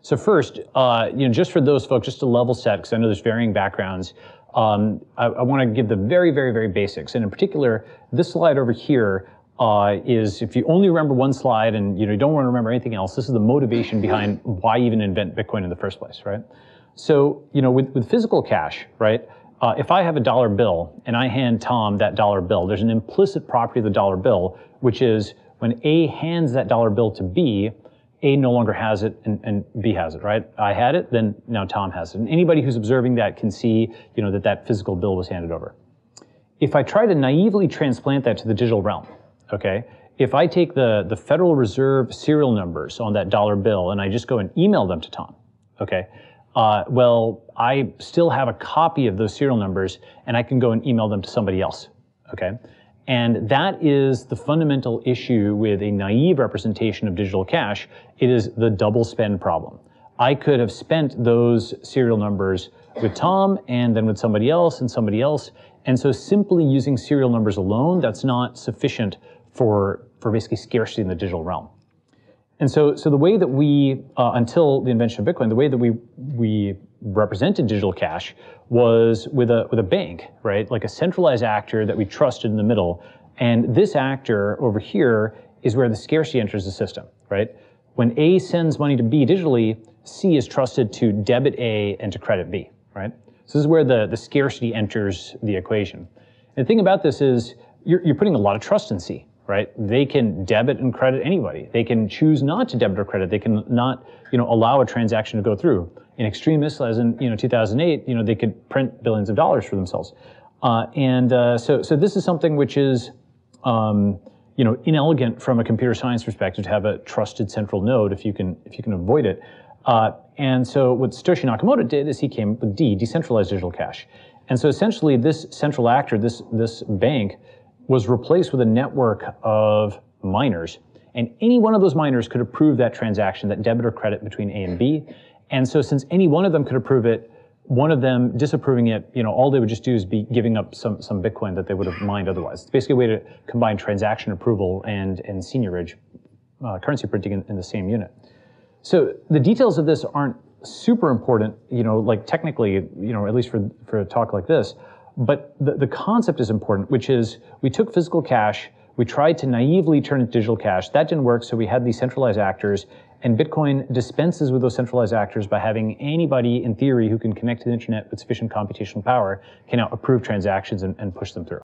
So first, just for those folks, just to level set, because I know there's varying backgrounds, I want to give the very, very, very basics. And in particular, this slide over here is, if you only remember one slide and you don't want to remember anything else, this is the motivation behind why even invent Bitcoin in the first place, right? So, with physical cash, right? If I have a dollar bill and I hand Tom that dollar bill, there's an implicit property of the dollar bill, which is when A hands that dollar bill to B, A no longer has it and B has it, right? I had it, then now Tom has it. And anybody who's observing that can see, that physical bill was handed over. If I try to naively transplant that to the digital realm, okay? If I take the Federal Reserve serial numbers on that dollar bill and I just go and email them to Tom, okay? Well, I still have a copy of those serial numbers and I can go and email them to somebody else, okay? And that is the fundamental issue with a naive representation of digital cash. It is the double spend problem. I could have spent those serial numbers with Tom and then with somebody else and somebody else. And so simply using serial numbers alone, that's not sufficient for basically scarcity in the digital realm. And so the way that we, until the invention of Bitcoin, the way that we represented digital cash was with a bank, right? Like a centralized actor that we trusted in the middle. And this actor over here is where the scarcity enters the system, right? When A sends money to B digitally, C is trusted to debit A and to credit B, right? So this is where the scarcity enters the equation. And the thing about this is you're putting a lot of trust in C, right? They can debit and credit anybody. They can choose not to debit or credit. They can not, allow a transaction to go through. In extremis, as in 2008, they could print billions of dollars for themselves. So this is something which is, inelegant from a computer science perspective to have a trusted central node if you can avoid it. And so what Satoshi Nakamoto did is he came up with decentralized digital cash. And so essentially this central actor, this bank, was replaced with a network of miners. And any one of those miners could approve that transaction, that debit or credit between A and B. And so since any one of them could approve it, one of them disapproving it, all they would just do is be giving up some Bitcoin that they would have mined otherwise. It's basically a way to combine transaction approval and seniorage, currency printing in the same unit. So the details of this aren't super important, like technically, at least for a talk like this. But the concept is important, which is we took physical cash, we tried to naively turn it to digital cash. That didn't work, so we had these centralized actors, and Bitcoin dispenses with those centralized actors by having anybody, in theory, who can connect to the internet with sufficient computational power can now approve transactions and push them through.